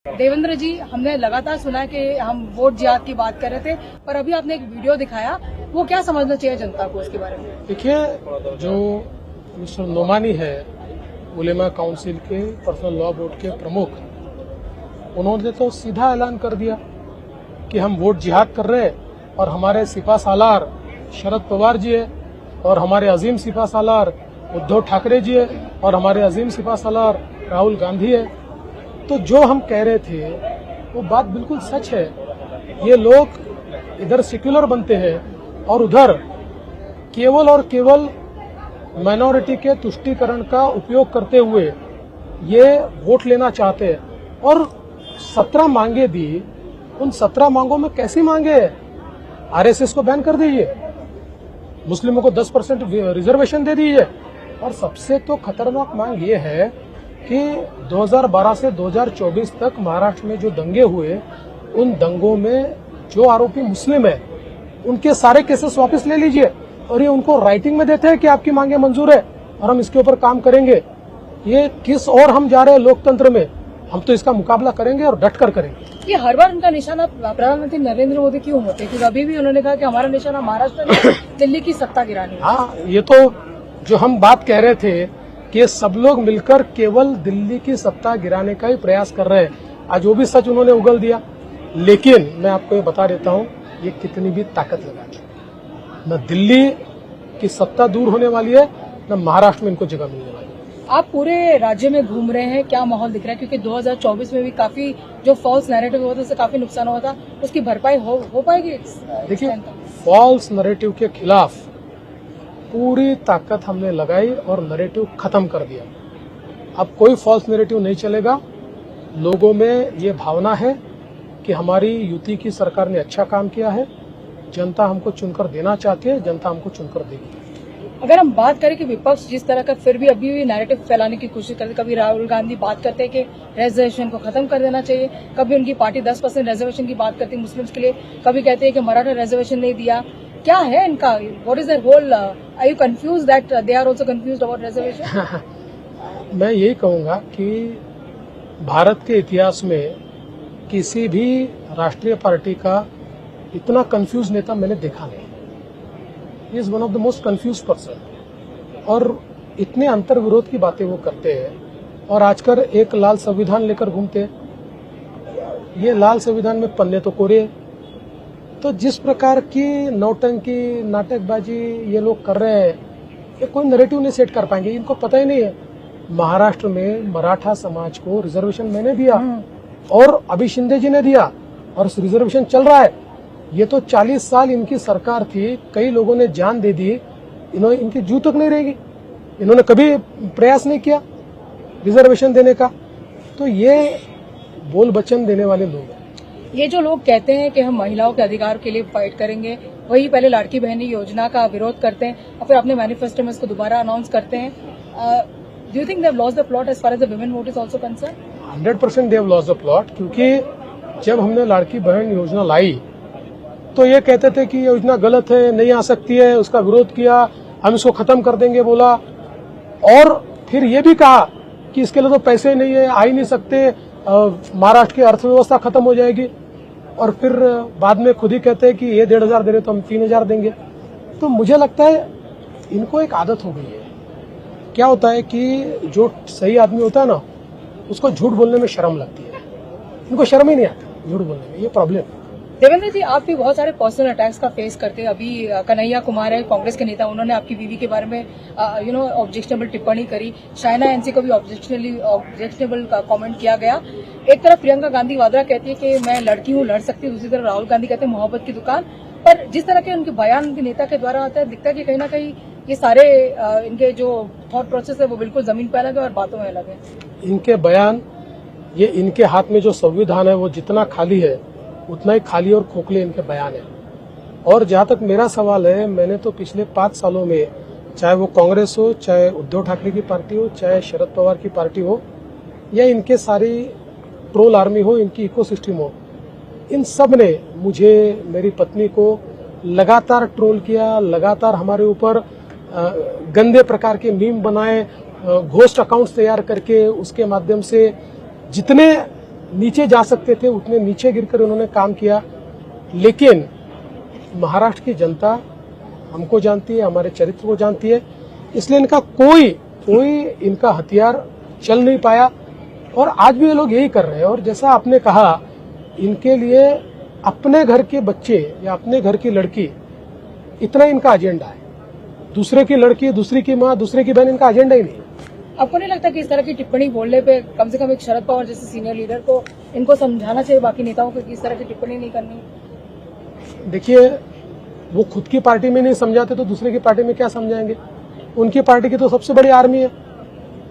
देवेंद्र जी, हमने लगातार सुना कि हम वोट जिहाद की बात कर रहे थे, पर अभी आपने एक वीडियो दिखाया, वो क्या समझना चाहिए जनता को इसके बारे में? देखिए, जो मिस्टर नोमानी है, उलेमा काउंसिल के पर्सनल लॉ बोर्ड के प्रमुख, उन्होंने तो सीधा ऐलान कर दिया कि हम वोट जिहाद कर रहे हैं और हमारे सिपा सालार शरद पवार जी है और हमारे अजीम सिपा सालार उद्धव ठाकरे जी है और हमारे अजीम सिपा सालार राहुल गांधी है। तो जो हम कह रहे थे वो बात बिल्कुल सच है। ये लोग इधर सेक्युलर बनते हैं और उधर केवल और केवल माइनॉरिटी के तुष्टीकरण का उपयोग करते हुए ये वोट लेना चाहते हैं। और 17 मांगे दी, उन 17 मांगों में कैसी मांगे है? आरएसएस को बैन कर दीजिए, मुस्लिमों को 10% रिजर्वेशन दे दीजिए, और सबसे तो खतरनाक मांग ये है कि 2012 से 2024 तक महाराष्ट्र में जो दंगे हुए, उन दंगों में जो आरोपी मुस्लिम है उनके सारे केसेस वापस ले लीजिए, और ये उनको राइटिंग में देते हैं कि आपकी मांगे मंजूर है और हम इसके ऊपर काम करेंगे। ये किस और हम जा रहे हैं लोकतंत्र में? हम तो इसका मुकाबला करेंगे और डट कर करेंगे। ये हर बार उनका निशाना प्रधानमंत्री नरेंद्र मोदी क्यों होते हैं? क्योंकि अभी भी उन्होंने कहा कि हमारा निशाना महाराष्ट्र में दिल्ली की सत्ता गिरानी है। हाँ, ये तो जो हम बात कह रहे थे कि सब लोग मिलकर केवल दिल्ली की सत्ता गिराने का ही प्रयास कर रहे हैं, आज वो भी सच उन्होंने उगल दिया। लेकिन मैं आपको ये बता देता हूँ, ये कितनी भी ताकत लगाए, न दिल्ली की सत्ता दूर होने वाली है, न महाराष्ट्र में इनको जगह मिलने वाली है। आप पूरे राज्य में घूम रहे हैं, क्या माहौल दिख रहा है? क्योंकि 2024 में भी काफी जो फॉल्स नैरेटिव हुआ था उससे काफी नुकसान हुआ था, उसकी भरपाई हो पाएगी? देखिए, फॉल्स नैरेटिव के खिलाफ पूरी ताकत हमने लगाई और नैरेटिव खत्म कर दिया। अब कोई फॉल्स नैरेटिव नहीं चलेगा। लोगों में ये भावना है कि हमारी यूती की सरकार ने अच्छा काम किया है, जनता हमको चुनकर देना चाहती है, जनता हमको चुनकर देगी। अगर हम बात करें कि विपक्ष जिस तरह का फिर भी अभी भी नैरेटिव फैलाने की कोशिश करते, कभी राहुल गांधी बात करते हैं कि रिजर्वेशन को खत्म कर देना चाहिए, कभी उनकी पार्टी 10% रिजर्वेशन की बात करती है मुस्लिम्स के लिए, कभी कहते हैं कि मराठा रिजर्वेशन नहीं दिया। क्या है इनका? What is their whole? Are you confuse that they are also confused about reservation? मैं यही कहूंगा कि भारत के इतिहास में किसी भी राष्ट्रीय पार्टी का इतना कंफ्यूज नेता मैंने देखा नहीं। He is one of the most confuse person, और इतने अंतर विरोध की बातें वो करते हैं और आजकल एक लाल संविधान लेकर घूमते हैं। ये लाल संविधान में पन्ने तो कोरे। तो जिस प्रकार की नौटंकी, नाटकबाजी ये लोग कर रहे हैं, ये कोई नैरेटिव नहीं सेट कर पाएंगे। इनको पता ही नहीं है महाराष्ट्र में मराठा समाज को रिजर्वेशन मैंने दिया और अभी शिंदे जी ने दिया और रिजर्वेशन चल रहा है। ये तो 40 साल इनकी सरकार थी, कई लोगों ने जान दे दी, इन्होंने इनकी जू तक नहीं रहेगी। इन्होंने कभी प्रयास नहीं किया रिजर्वेशन देने का। तो ये बोल वचन देने वाले लोग हैं। ये जो लोग कहते हैं कि हम महिलाओं के अधिकार के लिए फाइट करेंगे, वही पहले लाड़की बहनी योजना का विरोध करते हैं और फिर अपने मैनिफेस्टो में इसको दोबारा अनाउंस करते हैं। Do you think they have lost the plot as far as the women vote is also concern? 100% they have lost the plot, क्योंकि जब हमने लाड़की बहन योजना लाई तो ये कहते थे कि ये योजना गलत है, नहीं आ सकती है, उसका विरोध किया, हम इसको खत्म कर देंगे बोला, और फिर ये भी कहा कि इसके लिए तो पैसे नहीं है, आ ही नहीं सकते, महाराष्ट्र की अर्थव्यवस्था खत्म हो जाएगी, और फिर बाद में खुद ही कहते हैं कि ये 1,500 दे रहे तो हम 3,000 देंगे। तो मुझे लगता है इनको एक आदत हो गई है। क्या होता है कि जो सही आदमी होता है ना, उसको झूठ बोलने में शर्म लगती है, इनको शर्म ही नहीं आता झूठ बोलने में, ये प्रॉब्लम है। देवेंद्र जी, आप भी बहुत सारे पर्सनल अटैक्स का फेस करते हैं। अभी कन्हैया कुमार है, कांग्रेस के नेता, उन्होंने आपकी बीवी के बारे में ऑब्जेक्शनेबल टिप्पणी करी। शाइना एनसी को भी ऑब्जेक्शनेबल कमेंट किया गया। एक तरफ प्रियंका गांधी वाड्रा कहती है कि मैं लड़की हूँ, लड़ सकती हूँ, दूसरी तरफ राहुल गांधी कहते हैं मोहब्बत की दुकान। पर जिस तरह के उनके बयान उनके नेता के द्वारा आता है, दिखता है कि कहीं ना कहीं ये सारे इनके जो थॉट प्रोसेस है वो बिल्कुल जमीन पर अलग है और बातों में अलग है। इनके बयान, ये इनके हाथ में जो संविधान है वो जितना खाली है उतना ही खाली और खोखले इनके बयान है। और जहां तक मेरा सवाल है, मैंने तो पिछले 5 सालों में, चाहे वो कांग्रेस हो, चाहे उद्धव ठाकरे की पार्टी हो, चाहे शरद पवार की पार्टी हो, या इनके सारी ट्रोल आर्मी हो, इनकी इकोसिस्टम हो, इन सब ने मुझे, मेरी पत्नी को लगातार ट्रोल किया, लगातार हमारे ऊपर गंदे प्रकार के मीम बनाए, घोस्ट अकाउंट्स तैयार करके उसके माध्यम से जितने नीचे जा सकते थे उतने नीचे गिरकर उन्होंने काम किया। लेकिन महाराष्ट्र की जनता हमको जानती है, हमारे चरित्र को जानती है, इसलिए इनका कोई इनका हथियार चल नहीं पाया। और आज भी ये लोग यही कर रहे हैं। और जैसा आपने कहा, इनके लिए अपने घर के बच्चे या अपने घर की लड़की, इतना इनका एजेंडा है। दूसरे की लड़की, दूसरे की माँ, दूसरे की बहन, इनका एजेंडा ही नहीं है। आपको नहीं लगता कि इस तरह की टिप्पणी बोलने पे कम से कम एक शरद पवार जैसे सीनियर लीडर को इनको समझाना चाहिए बाकी नेताओं को कि इस तरह की टिप्पणी नहीं करनी? देखिए, वो खुद की पार्टी में नहीं समझाते तो दूसरे की पार्टी में क्या समझाएंगे? उनकी पार्टी की तो सबसे बड़ी आर्मी है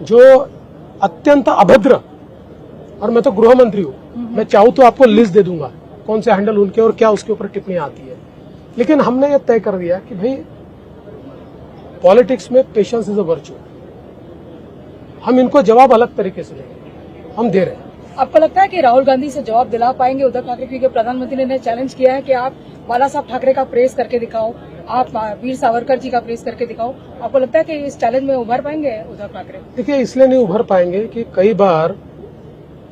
जो अत्यंत अभद्र, और मैं तो गृह मंत्री हूँ, मैं चाहूँ तो आपको लिस्ट दे दूंगा कौन से हैंडल उनके और क्या उसके ऊपर टिप्पणियां आती है। लेकिन हमने ये तय कर दिया कि भाई पॉलिटिक्स में पेशेंस इज अ वर्च्यू। हम इनको जवाब अलग तरीके से देंगे, हम दे रहे हैं। आपको लगता है कि राहुल गांधी से जवाब दिला पाएंगे उद्धव ठाकरे? क्योंकि प्रधानमंत्री ने चैलेंज किया है कि आप बाला साहब ठाकरे का प्रेस करके दिखाओ, आप वीर सावरकर जी का प्रेस करके दिखाओ। आपको लगता है कि इस चैलेंज में उभर पाएंगे उद्धव ठाकरे? देखिए, इसलिए नहीं उभर पाएंगे कि कई बार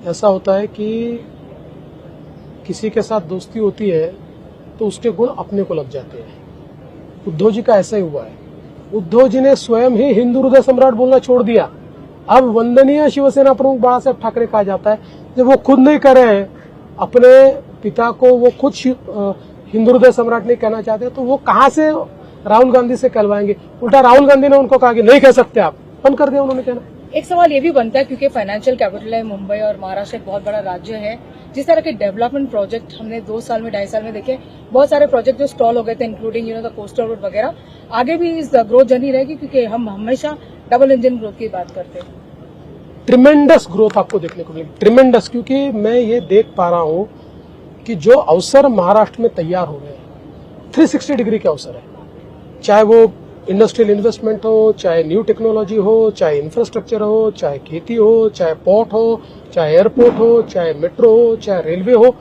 ऐसा होता है कि किसी के साथ दोस्ती होती है तो उसके गुण अपने को लग जाते हैं। उद्धव जी का ऐसा ही हुआ है। उद्धव जी ने स्वयं ही हिंदू हृदय सम्राट बोलना छोड़ दिया। अब वंदनीय शिवसेना प्रमुख बाला साहब ठाकरे कहा जाता है। जब वो खुद नहीं कर रहे हैं, अपने पिता को वो खुद हिंदू हृदय सम्राट नहीं कहना चाहते, तो वो कहां से राहुल गांधी से कहलवाएंगे? उल्टा राहुल गांधी ने उनको कहा कि नहीं कह सकते आप, बंद कर दिया उन्होंने कहना। एक सवाल ये भी बनता है क्योंकि फाइनेंशियल कैपिटल है मुंबई और महाराष्ट्र एक बहुत बड़ा राज्य है। जिस तरह के डेवलपमेंट प्रोजेक्ट हमने 2 साल में 2.5 साल में देखे, बहुत सारे प्रोजेक्ट जो स्टॉल हो गए थे, इंक्लूडिंग द कोस्टल रोड वगैरह, आगे भी इस ग्रोथ जर्नी रहेगी क्योंकि हम हमेशा डबल इंजन ग्रोथ की बात करते हैं। ट्रिमेंडस ग्रोथ आपको देखने को मिलेगी, ट्रिमेंडस, क्योंकि मैं ये देख पा रहा हूं कि जो अवसर महाराष्ट्र में तैयार हो रहे हैं 360 डिग्री के अवसर है। चाहे वो इंडस्ट्रियल इन्वेस्टमेंट हो, चाहे न्यू टेक्नोलॉजी हो, चाहे इंफ्रास्ट्रक्चर हो, चाहे खेती हो, चाहे पोर्ट हो, चाहे एयरपोर्ट हो, चाहे मेट्रो हो, चाहे रेलवे हो,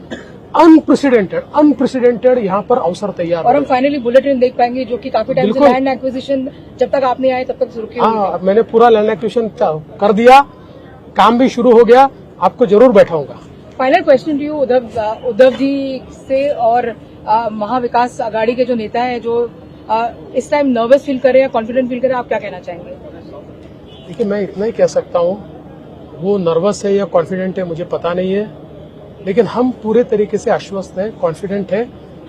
अनप्रेसिडेंटेड यहाँ पर अवसर तैयार और हम फाइनली बुलेट ट्रेन देख पाएंगे जो कि काफी टाइम से लैंड एक्विजिशन जब तक आप नहीं आए तब तक शुरू की। हाँ, मैंने पूरा लैंड एक्विजिशन कर दिया, काम भी शुरू हो गया, आपको जरूर बैठाऊंगा। Final question to you, Uddhav ji से और महाविकास आघाड़ी के जो नेता है जो इस टाइम नर्वस फील करे या कॉन्फिडेंट फील करे, आप क्या कहना चाहेंगे? देखिए, मैं इतना ही कह सकता हूँ, वो नर्वस है या कॉन्फिडेंट है मुझे पता नहीं है, लेकिन हम पूरे तरीके से आश्वस्त हैं, कॉन्फिडेंट है,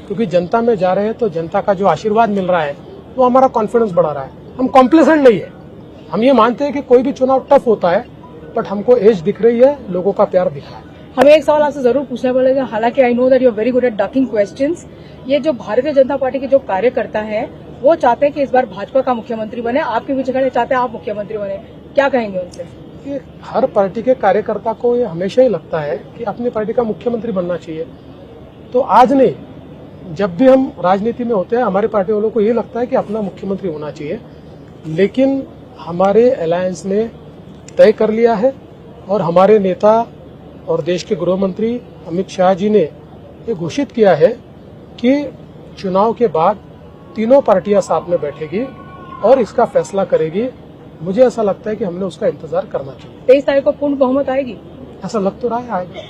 क्योंकि जनता में जा रहे हैं तो जनता का जो आशीर्वाद मिल रहा है वो हमारा कॉन्फिडेंस बढ़ा रहा है। हम कॉम्प्लेसेंट नहीं है, हम ये मानते हैं कि कोई भी चुनाव टफ होता है, बट हमको एज दिख रही है, लोगों का प्यार दिख रहा है। हमें एक सवाल आपसे जरूर पूछना पड़ेगा, हालांकि I know that you are very good at ducking questions. ये जो भारतीय जनता पार्टी के जो कार्यकर्ता है वो चाहते हैं कि इस बार भाजपा का मुख्यमंत्री बने, आपके पीछे खड़े चाहते हैं आप मुख्यमंत्री बने, क्या कहेंगे उनसे? कि हर पार्टी के कार्यकर्ता को ये हमेशा ही लगता है कि अपनी पार्टी का मुख्यमंत्री बनना चाहिए। तो आज नहीं, जब भी हम राजनीति में होते हैं हमारी पार्टी वालों को ये लगता है कि अपना मुख्यमंत्री होना चाहिए। लेकिन हमारे अलायंस ने तय कर लिया है और हमारे नेता और देश के गृह मंत्री अमित शाह जी ने ये घोषित किया है कि चुनाव के बाद तीनों पार्टियां साथ में बैठेगी और इसका फैसला करेगी। मुझे ऐसा लगता है कि हमने उसका इंतजार करना चाहिए। 23 तारीख को पूर्ण बहुमत आएगी? ऐसा लग तो रहा है आएगा।